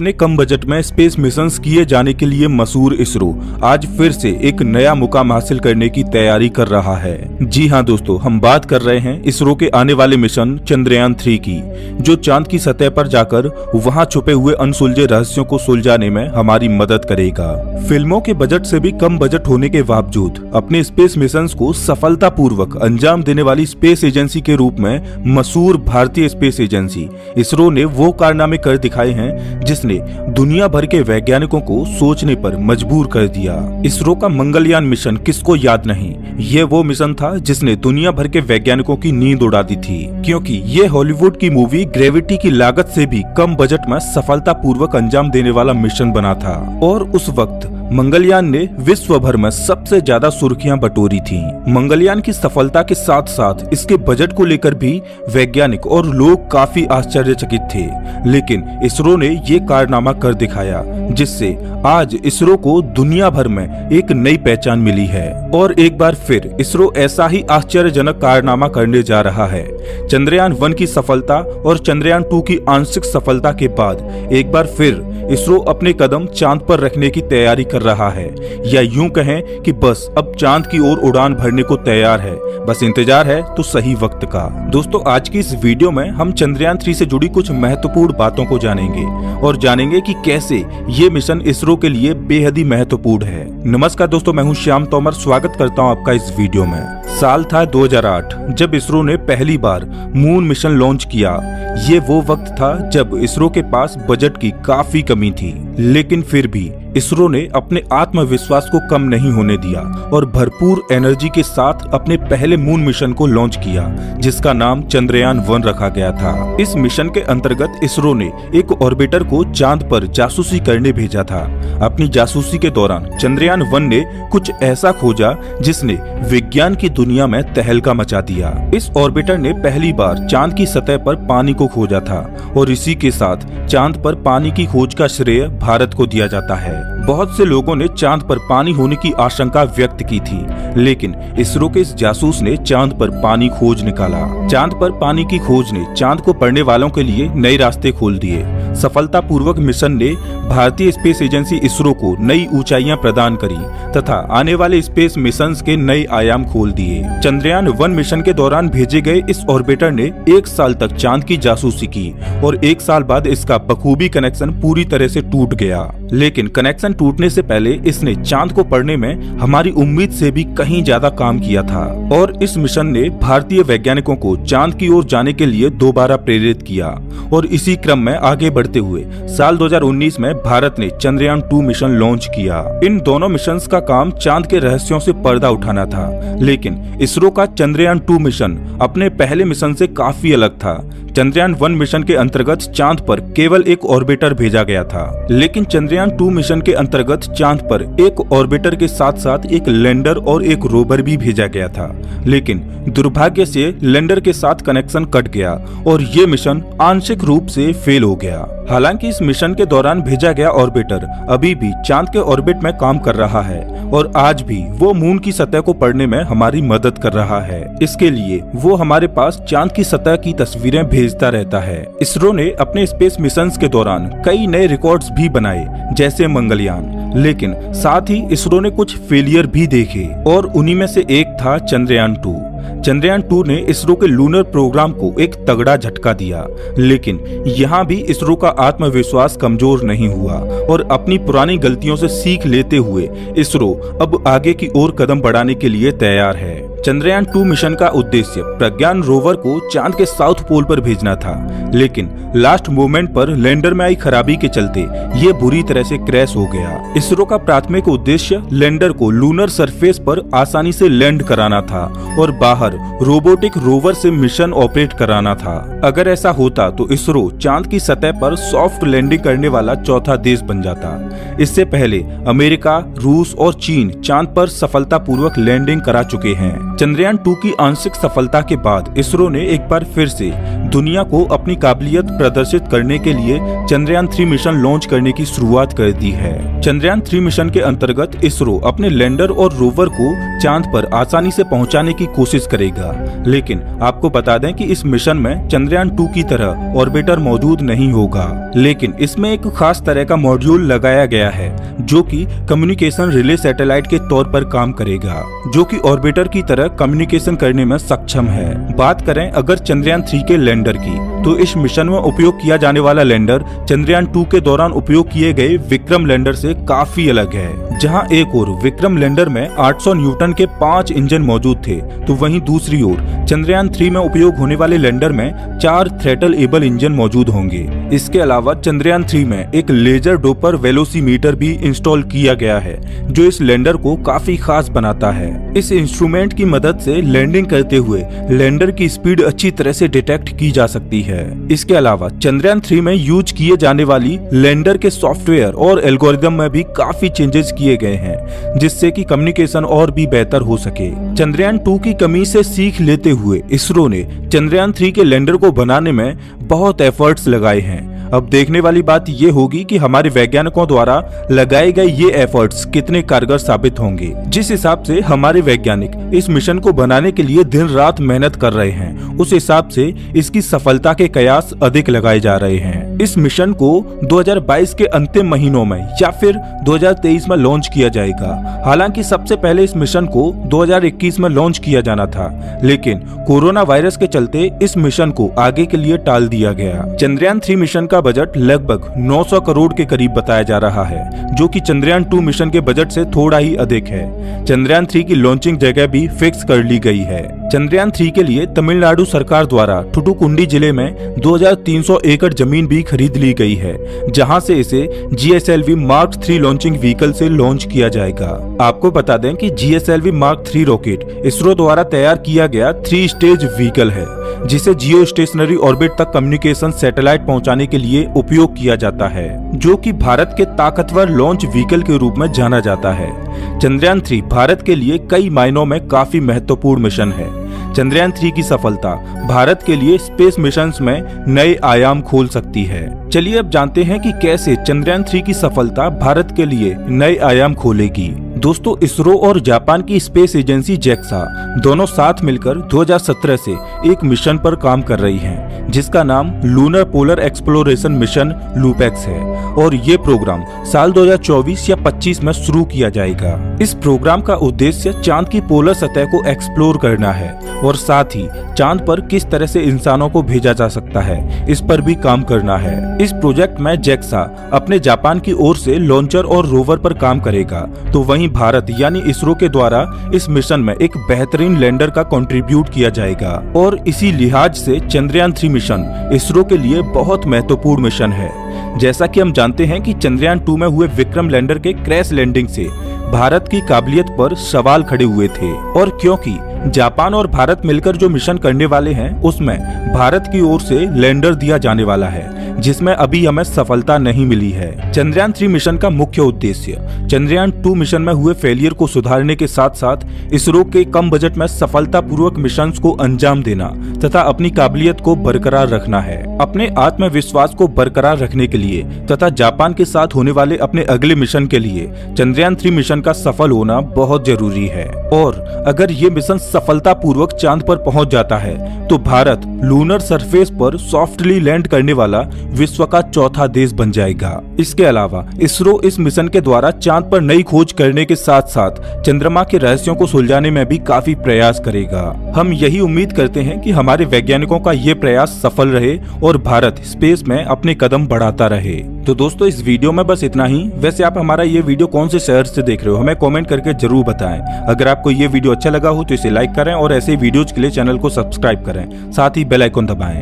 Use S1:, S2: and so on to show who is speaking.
S1: अपने कम बजट में space missions किए जाने के लिए मशहूर इसरो आज फिर से एक नया मुकाम हासिल करने की तैयारी कर रहा है। जी हाँ दोस्तों, हम बात कर रहे हैं इसरो के आने वाले मिशन चंद्रयान 3 की, जो चांद की सतह पर जाकर वहां छुपे हुए अनसुलझे रहस्यों को सुलझाने में हमारी मदद करेगा। फिल्मों के बजट से भी कम बजट होने के बावजूद अपने स्पेस मिशंस को सफलतापूर्वक अंजाम देने वाली स्पेस एजेंसी के रूप में मशहूर भारतीय स्पेस एजेंसी इसरो ने वो कारनामे कर दिखाए हैं जिसने दुनिया भर के वैज्ञानिकों को सोचने पर मजबूर कर दिया। इसरो का मंगलयान मिशन किसको याद नहीं, ये वो मिशन था जिसने दुनिया भर के वैज्ञानिकों की नींद उड़ा दी थी, क्योंकि ये हॉलीवुड की मूवी ग्रेविटी की लागत से भी कम बजट में सफलतापूर्वक अंजाम देने वाला मिशन बना था। और उस वक्त मंगलयान ने विश्व भर में सबसे ज्यादा सुर्खियां बटोरी थीं। मंगलयान की सफलता के साथ साथ इसके बजट को लेकर भी वैज्ञानिक और लोग काफी आश्चर्यचकित थे, लेकिन इसरो ने ये कारनामा कर दिखाया जिससे आज इसरो को दुनिया भर में एक नई पहचान मिली है। और एक बार फिर इसरो ऐसा ही आश्चर्यजनक कारनामा करने जा रहा है। चंद्रयान 1 की सफलता और चंद्रयान 2 की आंशिक सफलता के बाद एक बार फिर इसरो अपने कदम चांद पर रखने की तैयारी कर रहा है, या यूं कहें कि बस अब चांद की ओर उड़ान भरने को तैयार है, बस इंतजार है तो सही वक्त का। दोस्तों, आज की इस वीडियो में हम चंद्रयान 3 से जुड़ी कुछ महत्वपूर्ण बातों को जानेंगे और जानेंगे कि कैसे ये मिशन इसरो के लिए बेहद ही महत्वपूर्ण है। नमस्कार दोस्तों, मैं हूं श्याम तोमर, स्वागत करता हूं आपका इस वीडियो में। साल था 2008 जब इसरो ने पहली बार मून मिशन लॉन्च किया। ये वो वक्त था जब इसरो के पास बजट की काफी कमी थी, लेकिन फिर भी इसरो ने अपने आत्मविश्वास को कम नहीं होने दिया और भरपूर एनर्जी के साथ अपने पहले मून मिशन को लॉन्च किया, जिसका नाम चंद्रयान 1 रखा गया था। इस मिशन के अंतर्गत इसरो ने एक ऑर्बिटर को चांद पर जासूसी करने भेजा था। अपनी जासूसी के दौरान चंद्रयान 1 ने कुछ ऐसा खोजा जिसने विज्ञान की दुनिया में तहलका मचा दिया। इस ऑर्बिटर ने पहली बार चांद की सतह पर पानी को खोजा था और इसी के साथ चांद पर पानी की खोज का श्रेय भारत को दिया जाता है। बहुत से लोगों ने चांद पर पानी होने की आशंका व्यक्त की थी, लेकिन इसरो के इस जासूस ने चांद पर पानी खोज निकाला। चांद पर पानी की खोज ने चांद को पढ़ने वालों के लिए नए रास्ते खोल दिए। सफलतापूर्वक मिशन ने भारतीय स्पेस एजेंसी इसरो को नई ऊंचाइयां प्रदान करी तथा आने वाले स्पेस मिशंस के नए आयाम खोल दिए। चंद्रयान 1 मिशन के दौरान भेजे गए इस ऑर्बिटर ने 1 साल तक चांद की जासूसी की और 1 साल बाद इसका बखूबी कनेक्शन पूरी तरह से टूट गया। लेकिन कनेक्शन टूटने से पहले इसने चांद को पढ़ने में हमारी उम्मीद से भी कहीं ज्यादा काम किया था और इस मिशन ने भारतीय वैज्ञानिकों को चांद की ओर जाने के लिए दोबारा प्रेरित किया। और इसी क्रम में आगे बढ़ते हुए साल 2019 में भारत ने चंद्रयान 2 मिशन लॉन्च किया। इन दोनों मिशंस का काम चांद के रहस्यों से पर्दा उठाना था, लेकिन इसरो का चंद्रयान 2 मिशन अपने पहले मिशन से काफी अलग था। चंद्रयान 1 मिशन के अंतर्गत चांद पर केवल एक ऑर्बिटर भेजा गया था, लेकिन चंद्रयान 2 मिशन के अंतर्गत चांद पर एक ऑर्बिटर के साथ साथ एक लैंडर और एक रोवर भी भेजा गया था। लेकिन दुर्भाग्य से लैंडर के साथ कनेक्शन कट गया और ये मिशन आंशिक रूप से फेल हो गया। हालांकि इस मिशन के दौरान भेजा गया ऑर्बिटर अभी भी चांद के ऑर्बिट में काम कर रहा है और आज भी वो मून की सतह को पढ़ने में हमारी मदद कर रहा है। इसके लिए वो हमारे पास चांद की सतह की तस्वीरें भेजता रहता है। इसरो ने अपने स्पेस मिशंस के दौरान कई नए रिकॉर्ड्स भी बनाए, जैसे मंगलयान, लेकिन साथ ही इसरो ने कुछ फेलियर भी देखे और उन्हीं में से एक था चंद्रयान 2। चंद्रयान 2 ने इसरो के लूनर प्रोग्राम को एक तगड़ा झटका दिया, लेकिन यहाँ भी इसरो का आत्मविश्वास कमजोर नहीं हुआ और अपनी पुरानी गलतियों से सीख लेते हुए इसरो अब आगे की ओर कदम बढ़ाने के लिए तैयार है। चंद्रयान 2 मिशन का उद्देश्य प्रज्ञान रोवर को चांद के साउथ पोल पर भेजना था, लेकिन लास्ट मोमेंट पर लैंडर में आई खराबी के चलते ये बुरी तरह से क्रैश हो गया। इसरो का प्राथमिक उद्देश्य लैंडर को लूनर सरफेस पर आसानी से लैंड कराना था और बाहर रोबोटिक रोवर से मिशन ऑपरेट कराना था। अगर ऐसा होता तो इसरो चांद की सतह पर सॉफ्ट लैंडिंग करने वाला चौथा देश बन जाता। इससे पहले अमेरिका, रूस और चीन चांद पर सफलतापूर्वक लैंडिंग करा चुके हैं। चंद्रयान 2 की आंशिक सफलता के बाद इसरो ने एक बार फिर से दुनिया को अपनी काबिलियत प्रदर्शित करने के लिए चंद्रयान 3 मिशन लॉन्च करने की शुरुआत कर दी है। चंद्रयान 3 मिशन के अंतर्गत इसरो अपने लैंडर और रोवर को चांद पर आसानी से पहुंचाने की कोशिश करेगा, लेकिन आपको बता दें कि इस मिशन में चंद्रयान 2 की तरह ऑर्बिटर मौजूद नहीं होगा, लेकिन इसमें एक खास तरह का मॉड्यूल लगाया गया है जो कि कम्युनिकेशन रिले सैटेलाइट के तौर पर काम करेगा, जो कि ऑर्बिटर की तरह कम्युनिकेशन करने में सक्षम है। बात करें अगर चंद्रयान 3 के लैंडर की, तो इस मिशन में उपयोग किया जाने वाला लैंडर चंद्रयान 2 के दौरान उपयोग किए गए विक्रम लैंडर से काफी अलग है। जहां एक ओर विक्रम लैंडर में 800 न्यूटन के 5 इंजन मौजूद थे, तो वहीं दूसरी ओर चंद्रयान 3 में उपयोग होने वाले लैंडर में 4 थ्रॉटल एबल इंजन मौजूद होंगे। इसके अलावा चंद्रयान 3 में एक लेजर डोपर वेलोसीमीटर भी इंस्टॉल किया गया है, जो इस लैंडर को काफी खास बनाता है। इस इंस्ट्रूमेंट की मदद से लैंडिंग करते हुए लैंडर की स्पीड अच्छी तरह से डिटेक्ट की जा सकती है। इसके अलावा चंद्रयान 3 में यूज किए जाने वाली लैंडर के सॉफ्टवेयर और एल्गोरिदम में भी काफी चेंजेस किए गए हैं, जिससे कि कम्युनिकेशन और भी बेहतर हो सके। चंद्रयान 2 की कमी से सीख लेते हुए इसरो ने चंद्रयान 3 के लैंडर को बनाने में बहुत एफर्ट्स लगाए हैं। अब देखने वाली बात ये होगी कि हमारे वैज्ञानिकों द्वारा लगाए गए ये एफर्ट्स कितने कारगर साबित होंगे। जिस हिसाब से हमारे वैज्ञानिक इस मिशन को बनाने के लिए दिन रात मेहनत कर रहे हैं, उस हिसाब से इसकी सफलता के कयास अधिक लगाए जा रहे हैं। इस मिशन को 2022 के अंतिम महीनों में या फिर 2023 में लॉन्च किया जाएगा। हालांकि सबसे पहले इस मिशन को 2021 में लॉन्च किया जाना था, लेकिन कोरोना वायरस के चलते इस मिशन को आगे के लिए टाल दिया गया। चंद्रयान 3 मिशन का बजट लगभग 900 करोड़ के करीब बताया जा रहा है, जो कि चंद्रयान 2 मिशन के बजट से थोड़ा ही अधिक है। चंद्रयान 3 की लॉन्चिंग जगह भी फिक्स कर ली गई है। चंद्रयान 3 के लिए तमिलनाडु सरकार द्वारा थुथुकुंडी जिले में 2300 एकड़ जमीन भी खरीद ली गई है, जहां से इसे GSLV Mark 3 लॉन्चिंग व्हीकल से लॉन्च किया जाएगा। आपको बता दें कि GSLV Mark 3 रॉकेट इसरो द्वारा तैयार किया गया 3 स्टेज व्हीकल है, जिसे जियो स्टेशनरी ऑर्बिट तक कम्युनिकेशन सैटेलाइट पहुंचाने के लिए उपयोग किया जाता है, जो कि भारत के ताकतवर लॉन्च व्हीकल के रूप में जाना जाता है। चंद्रयान 3 भारत के लिए कई मायनों में काफी महत्वपूर्ण मिशन है। चंद्रयान 3 की सफलता भारत के लिए स्पेस मिशंस में नए आयाम खोल सकती है। चलिए अब जानते हैं कि कैसे चंद्रयान 3 की सफलता भारत के लिए नए आयाम खोलेगी। दोस्तों, इसरो और जापान की स्पेस एजेंसी JAXA दोनों साथ मिलकर 2017 से एक मिशन पर काम कर रही हैं, जिसका नाम lunar polar exploration mission LUPEX है, और ये प्रोग्राम साल 2024 या 25 में शुरू किया जाएगा। इस प्रोग्राम का उद्देश्य चांद की पोलर सतह को एक्सप्लोर करना है और साथ ही चांद पर किस तरह से इंसानों को भेजा जा सकता है, इस पर भी काम करना है। इस प्रोजेक्ट में JAXA अपने जापान की ओर से लॉन्चर और रोवर पर काम करेगा, तो वहीं भारत यानी इसरो के द्वारा इस मिशन में एक बेहतरीन लैंडर का कंट्रीब्यूट किया जाएगा। और इसी लिहाज से चंद्रयान 3 मिशन इसरो के लिए बहुत महत्वपूर्ण मिशन है। जैसा कि हम जानते हैं कि चंद्रयान 2 में हुए विक्रम लैंडर के क्रैश लैंडिंग से भारत की काबिलियत पर सवाल खड़े हुए थे, और क्योंकि जापान और भारत मिलकर जो मिशन करने वाले हैं, उसमें भारत की ओर से लैंडर दिया जाने वाला है, जिसमें अभी हमें सफलता नहीं मिली है। चंद्रयान 3 मिशन का मुख्य उद्देश्य चंद्रयान 2 मिशन में हुए फेलियर को सुधारने के साथ साथ इसरो के कम बजट में सफलतापूर्वक मिशंस को अंजाम देना तथा अपनी काबिलियत को बरकरार रखना है। अपने आत्मविश्वास को बरकरार रखने के लिए तथा जापान के साथ होने वाले अपने अगले मिशन के लिए चंद्रयान 3 मिशन का सफल होना बहुत जरूरी है। और अगर ये मिशन सफलतापूर्वक चांद पर पहुंच जाता है, तो भारत लूनर सरफेस पर सॉफ्टली लैंड करने वाला विश्व का चौथा देश बन जाएगा। इसके अलावा इसरो इस मिशन के द्वारा चांद पर नई खोज करने के साथ साथ चंद्रमा के रहस्यों को सुलझाने में भी काफी प्रयास करेगा। हम यही उम्मीद करते हैं कि हमारे वैज्ञानिकों का ये प्रयास सफल रहे और भारत स्पेस में अपने कदम बढ़ाता रहे। तो दोस्तों, इस वीडियो में बस इतना ही। वैसे आप हमारा ये वीडियो कौन से शहर से देख रहे हो, हमें कमेंट करके जरूर बताएं। अगर आपको ये वीडियो अच्छा लगा हो तो इसे लाइक करें और ऐसे वीडियोज के लिए चैनल को सब्सक्राइब करें, साथ ही बेल आइकन दबाएं।